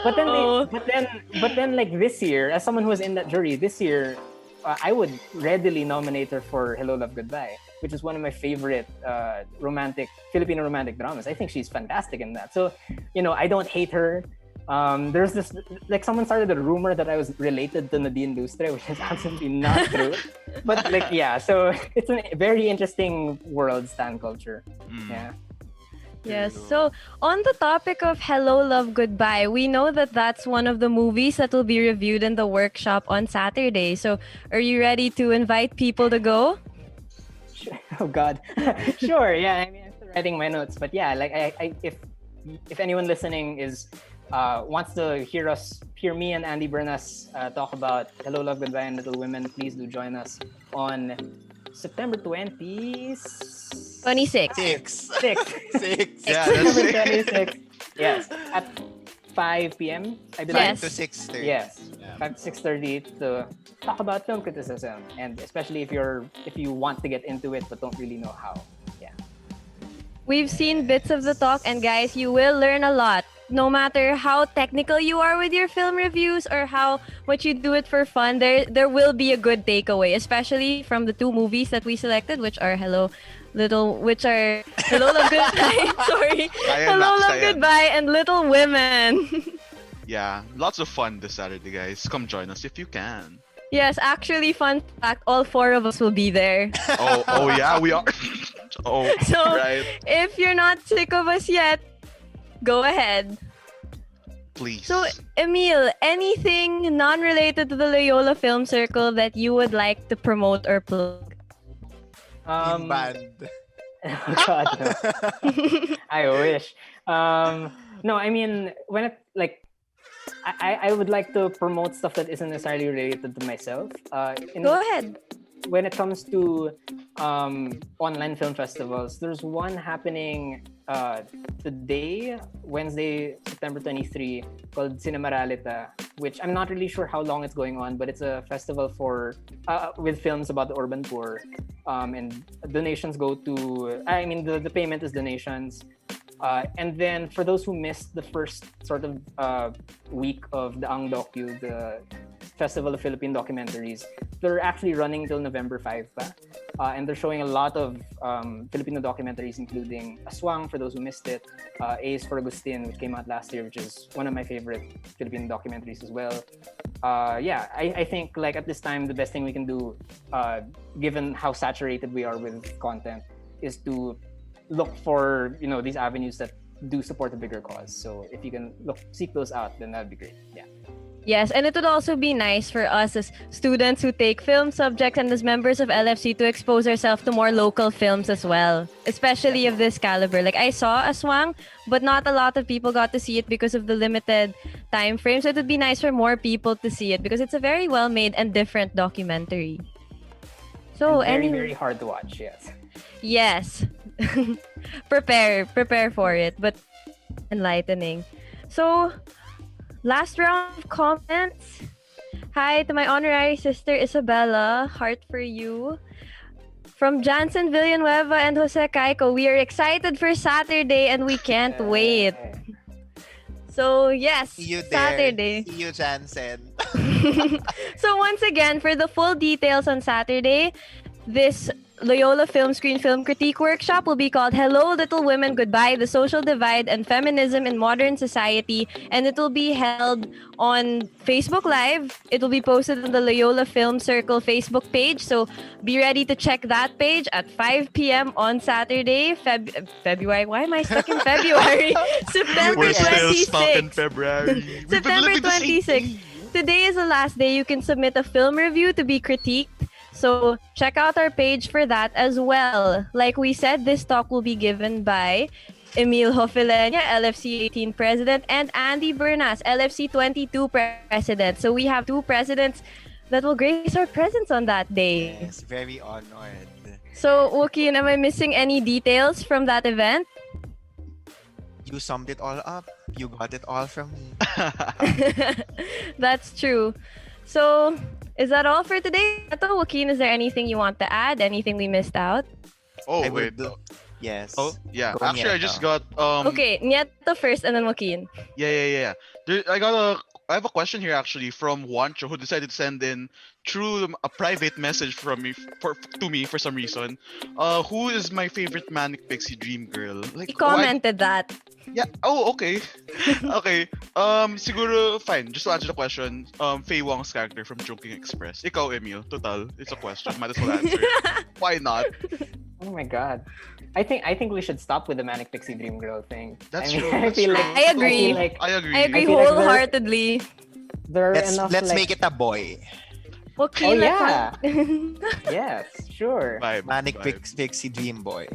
But then like this year, as someone who was in that jury this year, I would readily nominate her for Hello, Love, Goodbye, which is one of my favorite Filipino romantic dramas. I think she's fantastic in that. So, I don't hate her. There's this, like, someone started a rumor that I was related to Nadine Lustre, which is absolutely not true. But like, yeah, so it's a very interesting world, stan culture. Yeah. Yes. So on the topic of Hello, Love, Goodbye, we know that that's one of the movies that will be reviewed in the workshop on Saturday. So are you ready to invite people to go? Oh God. Sure. Yeah. I mean, I'm still writing my notes, but yeah, like if anyone listening wants to hear me and Andy Bernas talk about Hello, Love, Goodbye, and Little Women, please do join us on September 26th. 26. Six. Yeah, September that's 26th. Yes, at 5 p.m. I believe. Yes. 5 to 6:30. Yes, Yeah. 5 to 6:30 to talk about film criticism, and especially if you want to get into it but don't really know how. Yeah. We've seen bits of the talk, and guys, you will learn a lot. No matter how technical you are with your film reviews or how much you do it for fun, there will be a good takeaway, especially from the 2 movies that we selected, which are Hello, Love, Goodbye. Sorry, Hello, Love, Goodbye, and Little Women. Yeah, lots of fun this Saturday, guys. Come join us if you can. Yes, actually, fun fact, all 4 of us will be there. Oh yeah, we are. Oh, So right. if you're not sick of us yet, go ahead. Please. So, Emil, anything non-related to the Loyola Film Circle that you would like to promote or plug? Team band. Oh God, no. I wish. No, I mean, when it like, I would like to promote stuff that isn't necessarily related to myself. Go ahead. When it comes to online film festivals, there's one happening today, Wednesday, September 23, called Cinemaralita, which I'm not really sure how long it's going on, but it's a festival for with films about the urban poor, and donations go to, I mean, the payment is donations. And then for those who missed the first sort of week of the Ang Docu, the Festival of Philippine Documentaries, they're actually running till November 5 pa. And they're showing a lot of Filipino documentaries, including Aswang, for those who missed it, A's for Agustin, which came out last year, which is one of my favorite Filipino documentaries as well. Yeah, I think like at this time, the best thing we can do, given how saturated we are with content, is to look for these avenues that do support a bigger cause. So if you can seek those out, then that'd be great. Yeah. Yes, and it would also be nice for us as students who take film subjects and as members of LFC to expose ourselves to more local films as well, especially of this caliber. Like I saw Aswang, but not a lot of people got to see it because of the limited time frame. So it would be nice for more people to see it because it's a very well made and different documentary. So And very, anyway, very hard to watch, yes. yes. prepare for it, but enlightening. So last round of comments. Hi to my honorary sister Isabella. Heart for you. From Jansen Villanueva and Jose Caico, we are excited for Saturday and we can't wait. So yes, See you there. Saturday. See you, Jansen. So once again, for the full details on Saturday, this Loyola Film Screen Film Critique Workshop will be called Hello Little Women, Goodbye, The Social Divide and Feminism in Modern Society, and it will be held on Facebook Live. It will be posted on the Loyola Film Circle Facebook page, so be ready to check that page at 5 p.m. on Saturday, February. Why am I stuck in February? September We're still 26th. stuck in February. We've been September living the same 26th. thing. Today is the last day you can submit a film review to be critiqued. So check out our page for that as well. Like we said, this talk will be given by Emil Hofilena, LFC 18 President, and Andy Bernas, LFC 22 President. So we have two presidents that will grace our presence on that day. Yes, very honored. So, Joaquin, am I missing any details from that event? You summed it all up. You got it all from me. That's true. So, is that all for today? Ato, Joaquin, is there anything you want to add? Anything we missed out? Oh, I wait. would- Yes. Oh, yeah. Go Actually, I just Nieto. got Okay, Nieto first and then Joaquin. Yeah. I have a question here actually from Juancho who decided to send in through a private message from me to me for some reason. Who is my favorite Manic Pixie Dream Girl? Like He commented that. Yeah. Oh, okay. Okay. Siguro fine. Just to answer the question, Fei Wong's character from Joking Express. Ikaw, Emil. Total, it's a question. Might as well answer. Why not? Oh my god. I think we should stop with the Manic Pixie Dream Girl thing. That's I mean, true. I That's feel true. like I agree. I feel like I agree. I agree I feel like wholeheartedly. there are enough Let's like, make it a boy. Joaquin, Oh, let's yeah. Yes, sure. Vibe, Manic vibe. Pixie Dream Boy.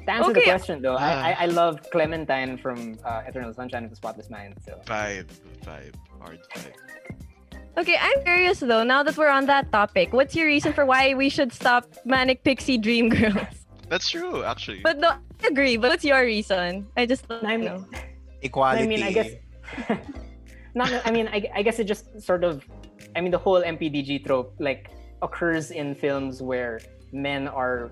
To answer the Okay. question though, I love Clementine from Eternal Sunshine of the Spotless Mind. So Vibe. Hard vibe. Okay, I'm curious though, now that we're on that topic, what's your reason for why we should stop Manic Pixie Dream Girls? That's true, actually. But no, I agree, but what's your reason? I just don't I know. mean, Equality. I mean, I guess. I guess it just sort of. I mean, the whole MPDG trope like occurs in films where men are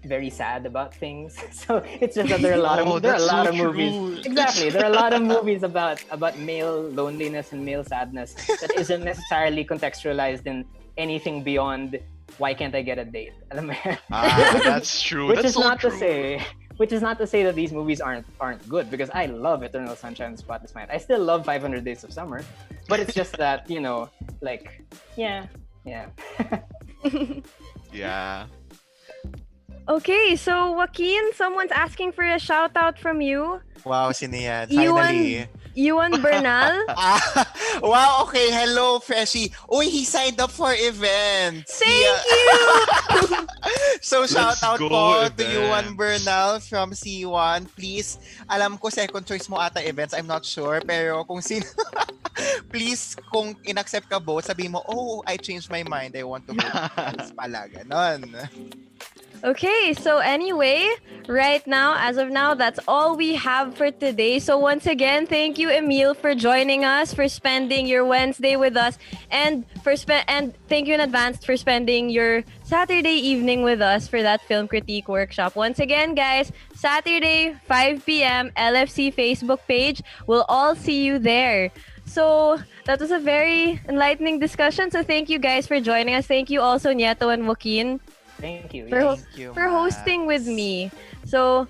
very sad about things. So it's just that there are a lot Oh, of there are a that's lot so of movies. true. Exactly, there are a lot of movies about male loneliness and male sadness that isn't necessarily contextualized in anything beyond why can't I get a date? Alam mo yun? That's true. Which That's is so not true. to say that these movies aren't good, because I love Eternal Sunshine of the Spotless Mind. I still love 500 Days of Summer, but it's just that, you know, like yeah. Yeah. Okay, so Joaquin, someone's asking for a shout out from you. Wow, sino yan? Yuan- Finally. Yuan Bernal. Wow, okay. Hello, Freshie. Uy, he signed up for events. Thank you! So, shout Let's out go, po to events. Yuan Bernal from C1. Please, alam ko second choice mo ata events. I'm not sure. Pero kung sino... Please, kung in-accept ka both, sabi mo, oh, I changed my mind. I want to go to events pala. Ganon. Okay, so anyway, right now, as of now, that's all we have for today. So once again, thank you, Emil, for joining us, for spending your Wednesday with us, and and thank you in advance for spending your Saturday evening with us for that film critique workshop. Once again, guys, Saturday, 5 p.m., LFC Facebook page. We'll all see you there. So that was a very enlightening discussion. So thank you guys for joining us. Thank you also, Nieto and Joaquin, Thank you. for, Thank you, for hosting with Max. me. So,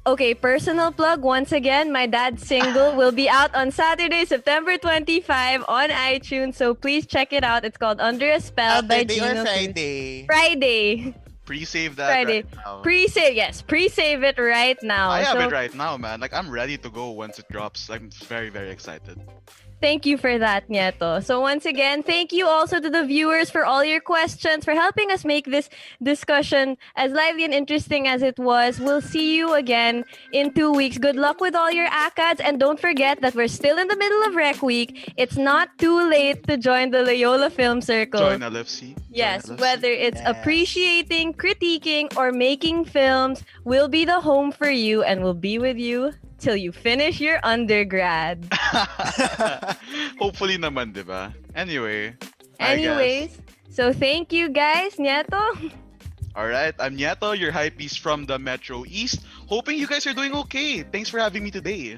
okay, personal plug once again. My dad's single will be out on Saturday, September 25 on iTunes. So please check it out. It's called Under a Spell by Saturday or Gino Cruz. Friday? Friday. Pre-save that Friday. right now. Pre-save, yes. Pre-save it right now. I have So, it right now, man. Like, I'm ready to go once it drops. I'm very, very excited. Thank you for that, Nieto. So once again, thank you also to the viewers for all your questions, for helping us make this discussion as lively and interesting as it was. We'll see you again in 2 weeks. Good luck with all your ACADS, and don't forget that we're still in the middle of Rec Week. It's not too late to join the Loyola Film Circle. Join LFC. Yes, Join LFC. whether it's Yes. appreciating, critiquing, or making films, we'll be the home for you, and we'll be with you till you finish your undergrad. Hopefully naman, di ba? Anyway. I Anyways, so thank you guys, Nieto. Alright, I'm Nieto, your hypebeast from the Metro East. Hoping you guys are doing okay. Thanks for having me today.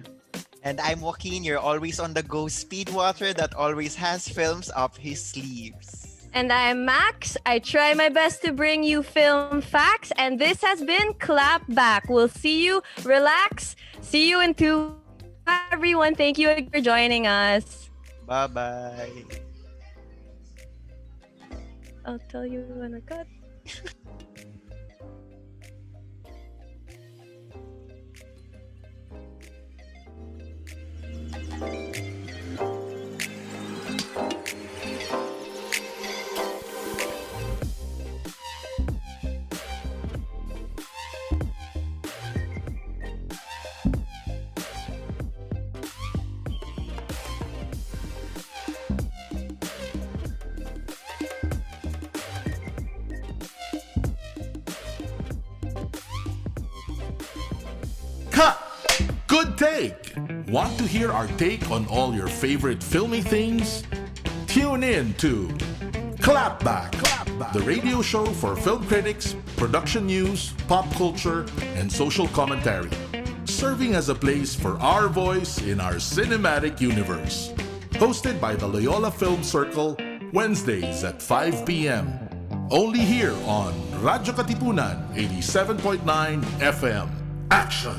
And I'm Joaquin, your always on the go speedwater that always has films up his sleeves. And I'm Max. I try my best to bring you film facts, and this has been Clapback. We'll see you. Relax. See you in 2. Everyone, thank you for joining us. Bye-bye. I'll tell you when we're cut. Cut! Good take! Want to hear our take on all your favorite filmy things? Tune in to Clapback, the radio show for film critics, production news, pop culture, and social commentary, serving as a place for our voice in our cinematic universe. Hosted by the Loyola Film Circle, Wednesdays at 5 p.m. Only here on Radyo Katipunan 87.9 FM. Action!